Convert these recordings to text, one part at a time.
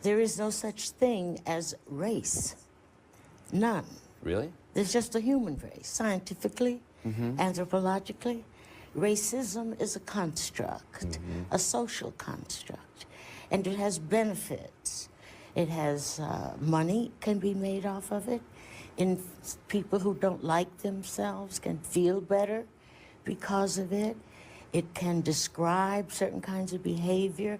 There is no such thing as race. None. Really? There's just a human race. Scientifically, anthropologically, racism is a construct, a social construct, and it has benefits. It has money can be made off of it, and people who don't like themselves can feel better because of it. It can describe certain kinds of behavior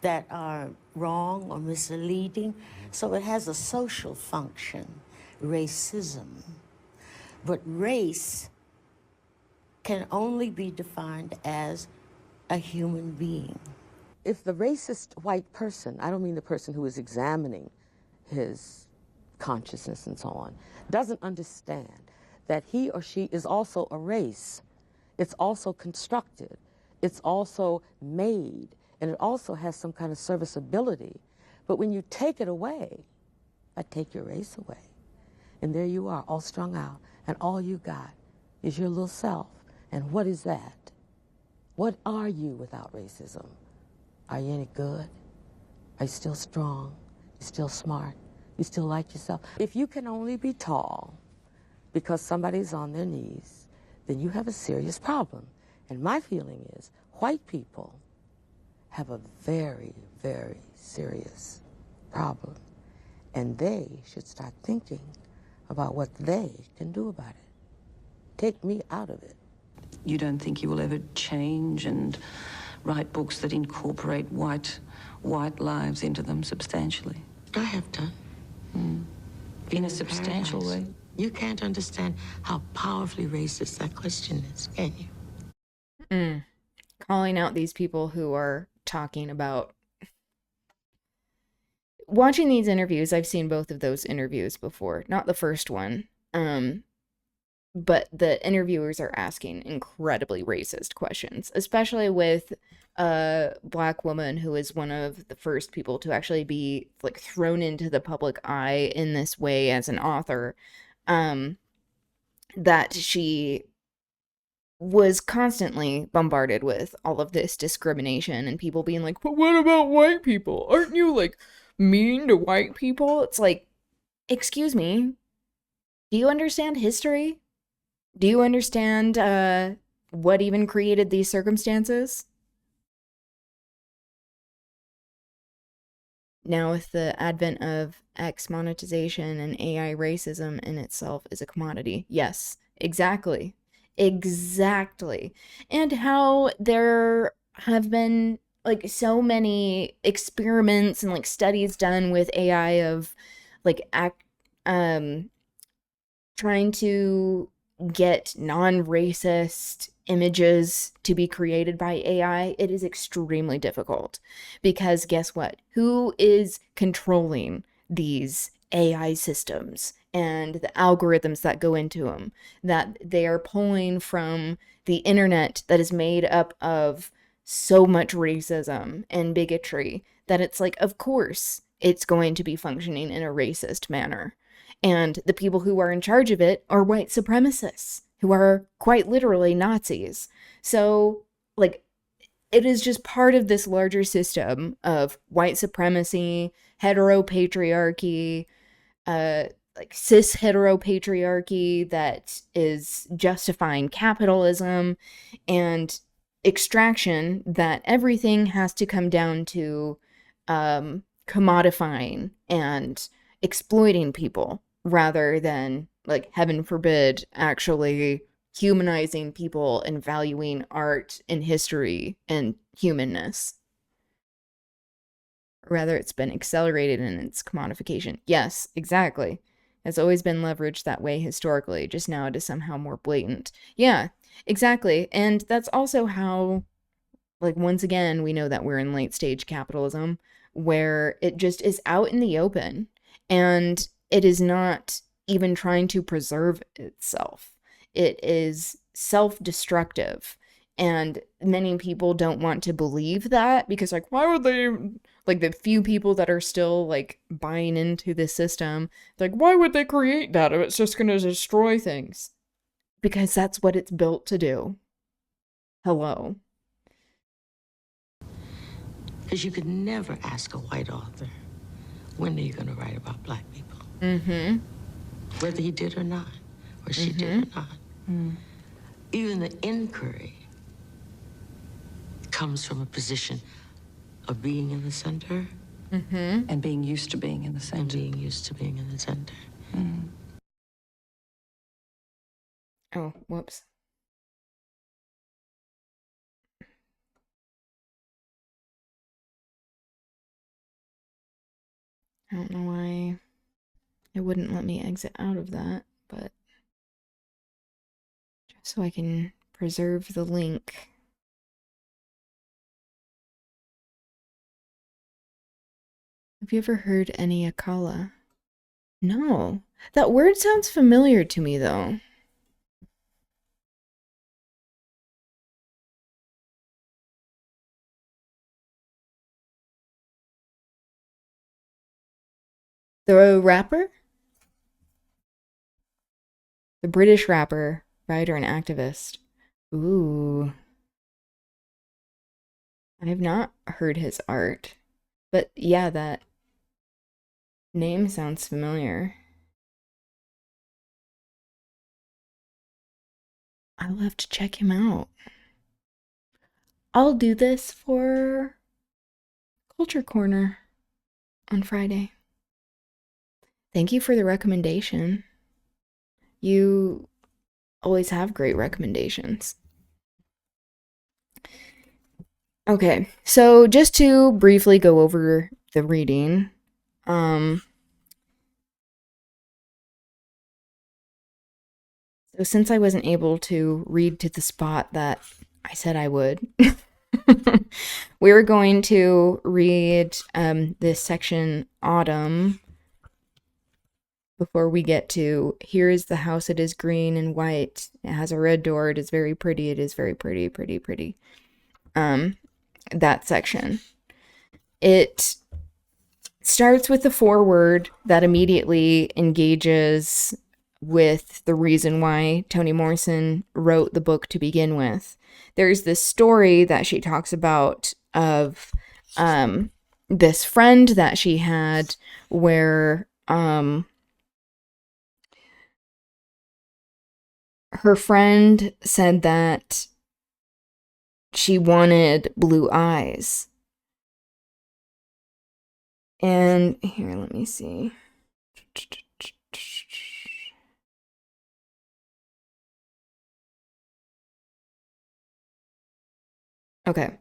that are wrong or misleading. So it has a social function, racism. But race can only be defined as a human being. If the racist white person, I don't mean the person who is examining his consciousness and so on, doesn't understand that he or she is also a race. It's also constructed. It's also made. And it also has some kind of serviceability. But when you take it away, I take your race away. And there you are, all strung out. And all you got is your little self. And what is that? What are you without racism? Are you any good? Are you still strong? You still smart? You still like yourself? If you can only be tall because somebody's on their knees, then you have a serious problem. And my feeling is white people have a very, very serious problem. And they should start thinking about what they can do about it. Take me out of it. You don't think you will ever change and write books that incorporate white lives into them substantially? I have done. In a substantial way? You can't understand how powerfully racist that question is, can you? Calling out these people who are talking about... Watching these interviews, I've seen both of those interviews before. Not the first one. But the interviewers are asking incredibly racist questions, especially with a Black woman who is one of the first people to actually be like thrown into the public eye in this way as an author, that she was constantly bombarded with all of this discrimination and people being like, but what about white people? Aren't you like mean to white people? It's like, excuse me, do you understand history? Do you understand what even created these circumstances? Now, with the advent of X monetization and AI racism in itself is a commodity. Yes, exactly. Exactly. And how there have been like so many experiments and like studies done with AI of like trying to get non-racist images to be created by AI. It is extremely difficult because guess what? Who is controlling these AI systems and the algorithms that go into them? That they are pulling from the internet that is made up of so much racism and bigotry that it's like, of course, it's going to be functioning in a racist manner. And the people who are in charge of it are white supremacists, who are quite literally Nazis. So, like, it is just part of this larger system of white supremacy, heteropatriarchy, like cis heteropatriarchy that is justifying capitalism and extraction, that everything has to come down to commodifying and exploiting people rather than, like, heaven forbid, actually humanizing people and valuing art and history and humanness. Rather, it's been accelerated in its commodification. Yes, exactly. It's always been leveraged that way historically, just now it is somehow more blatant. Yeah, exactly. And that's also how, like, once again, we know that we're in late stage capitalism, where it just is out in the open, and it is not even trying to preserve itself. It is self-destructive. And many people don't want to believe that because, like, why would they, like, the few people that are still, like, buying into this system, like, why would they create that if it's just going to destroy things? Because that's what it's built to do. Hello. Because you could never ask a white author when are you going to write about black people? Mm-hmm. Whether he did or not, or she did or not. Even the inquiry comes from a position of being in the center. And being used to being in the center. And being used to being in the center. Oh, whoops. I don't know why it wouldn't let me exit out of that, but just so I can preserve the link. Have you ever heard any Akala? No. That word sounds familiar to me, though. The rapper? The British rapper, writer, and activist. Ooh. I have not heard his art. But yeah, that name sounds familiar. I'll have to check him out. I'll do this for Culture Corner on Friday. Thank you for the recommendation. You always have great recommendations. Okay, so just to briefly go over the reading, so since I wasn't able to read to the spot that I said I would, we were going to read this section, Autumn, before we get to, here is the house, it is green and white, it has a red door, it is very pretty, it is very pretty, pretty. That section. It starts with the foreword that immediately engages with the reason why Toni Morrison wrote the book to begin with. There's this story that she talks about of this friend that she had where her friend said that she wanted blue eyes. And here, let me see. Okay.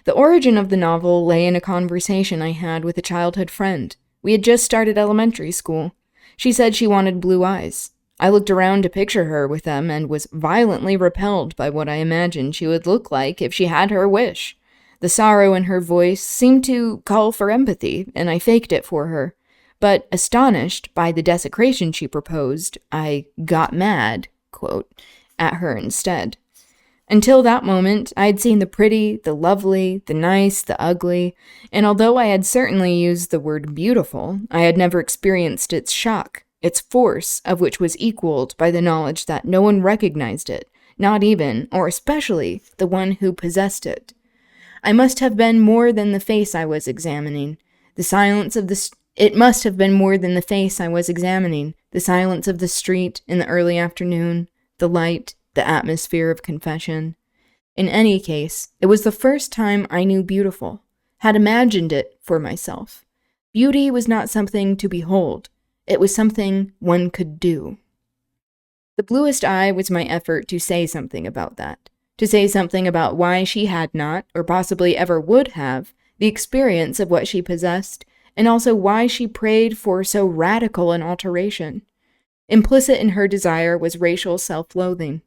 The origin of the novel lay in a conversation I had with a childhood friend. We had just started elementary school. She said she wanted blue eyes. I looked around to picture her with them and was violently repelled by what I imagined she would look like if she had her wish. The sorrow in her voice seemed to call for empathy, and I faked it for her. But astonished by the desecration she proposed, I got mad, quote, at her instead. Until that moment, I had seen the pretty, the lovely, the nice, the ugly, and although I had certainly used the word beautiful, I had never experienced its shock, its force of which was equaled by the knowledge that no one recognized it, not even, or especially, the one who possessed it. I must have been more than the face I was examining. It must have been more than the face I was examining. The silence of the street in the early afternoon, the light, the atmosphere of confession. In any case, it was the first time I knew beautiful, had imagined it for myself. Beauty was not something to behold. It was something one could do. The Bluest Eye was my effort to say something about that, to say something about why she had not, or possibly ever would have, the experience of what she possessed, and also why she prayed for so radical an alteration. Implicit in her desire was racial self-loathing.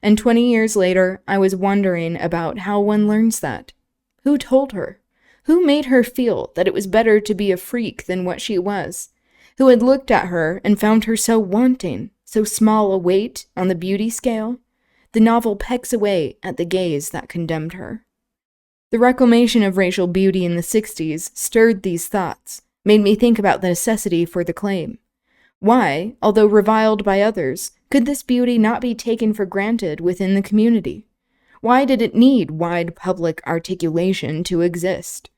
And 20 years later, I was wondering about how one learns that. Who told her? Who made her feel that it was better to be a freak than what she was? Who had looked at her and found her so wanting, so small a weight on the beauty scale? The novel pecks away at the gaze that condemned her. The reclamation of racial beauty in the 60s stirred these thoughts, made me think about the necessity for the claim. Why, although reviled by others, could this beauty not be taken for granted within the community? Why did it need wide public articulation to exist?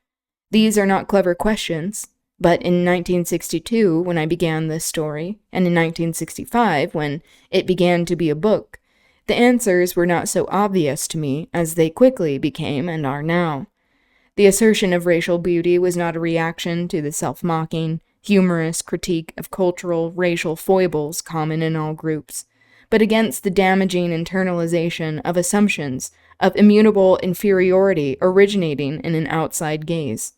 These are not clever questions, But in 1962, when I began this story, and in 1965, when it began to be a book, the answers were not so obvious to me as they quickly became and are now. The assertion of racial beauty was not a reaction to the self-mocking, humorous critique of cultural, racial foibles common in all groups, but against the damaging internalization of assumptions of immutable inferiority originating in an outside gaze.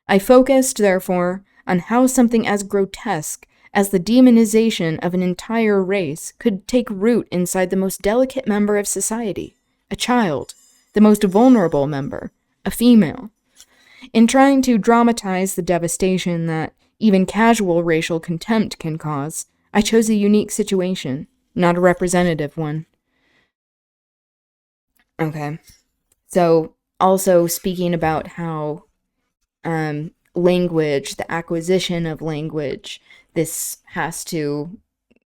I focused, therefore, on how something as grotesque as the demonization of an entire race could take root inside the most delicate member of society, a child, the most vulnerable member, a female. In trying to dramatize the devastation that even casual racial contempt can cause, I chose a unique situation, not a representative one. Okay. So, also speaking about how language, the acquisition of language, this has to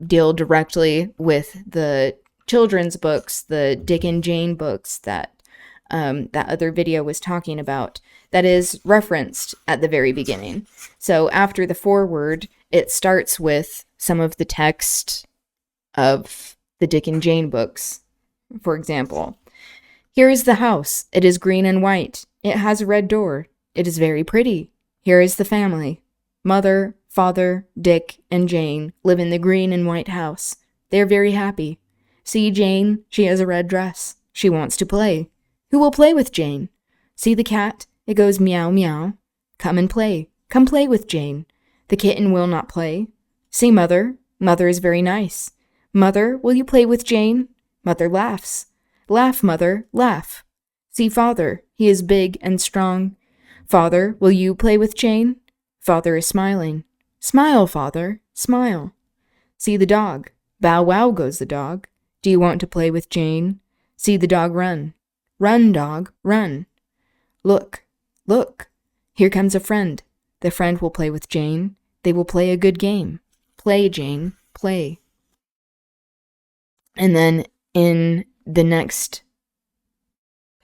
deal directly with the children's books, the Dick and Jane books that that other video was talking about, that is referenced at the very beginning. So after the foreword, it starts with some of the text of the Dick and Jane books. For example, here is the house. It is green and white. It has a red door. It is very pretty. Here is the family. Mother, father, Dick, and Jane live in the green and white house. They are very happy. See Jane? She has a red dress. She wants to play. Who will play with Jane? See the cat? It goes meow meow. Come and play. Come play with Jane. The kitten will not play. See Mother? Mother is very nice. Mother, will you play with Jane? Mother laughs. Laugh, Mother, laugh. See Father? He is big and strong. Father, will you play with Jane? Father is smiling. Smile, Father, smile. See the dog. Bow wow goes the dog. Do you want to play with Jane? See the dog run. Run, dog, run. Look, look. Here comes a friend. The friend will play with Jane. They will play a good game. Play, Jane, play. And then in the next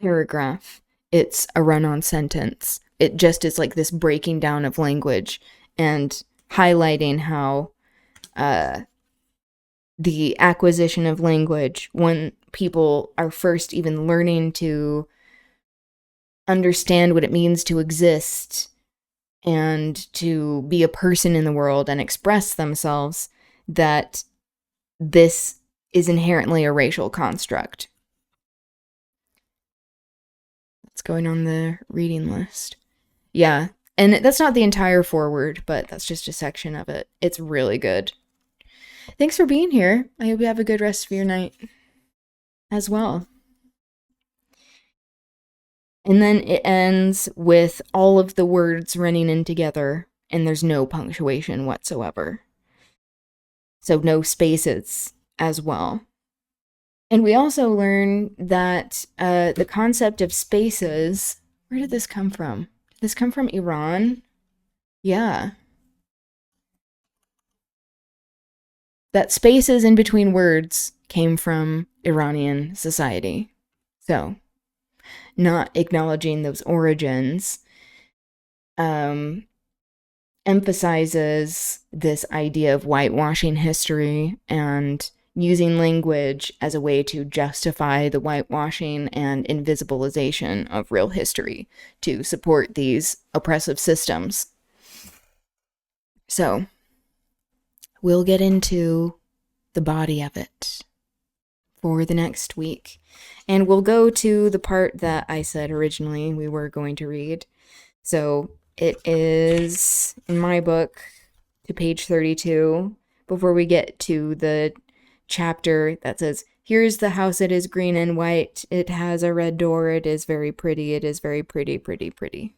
paragraph, it's a run-on sentence. It just is like this breaking down of language and highlighting how the acquisition of language, when people are first even learning to understand what it means to exist and to be a person in the world and express themselves, that this is inherently a racial construct. That's going on the reading list. Yeah, and that's not the entire foreword, but that's just a section of it. It's really good. Thanks for being here. I hope you have a good rest of your night as well. And then it ends with all of the words running in together, and there's no punctuation whatsoever. So no spaces as well. And we also learn that the concept of spaces, where did this come from? Did this come from Iran? Yeah. That spaces in between words came from Iranian society. So, not acknowledging those origins emphasizes this idea of whitewashing history and using language as a way to justify the whitewashing and invisibilization of real history to support these oppressive systems. So, we'll get into the body of it for the next week. And we'll go to the part that I said originally we were going to read. So it is, in my book, to page 32, before we get to the chapter that says, here's the house, it is green and white, it has a red door, it is very pretty, pretty.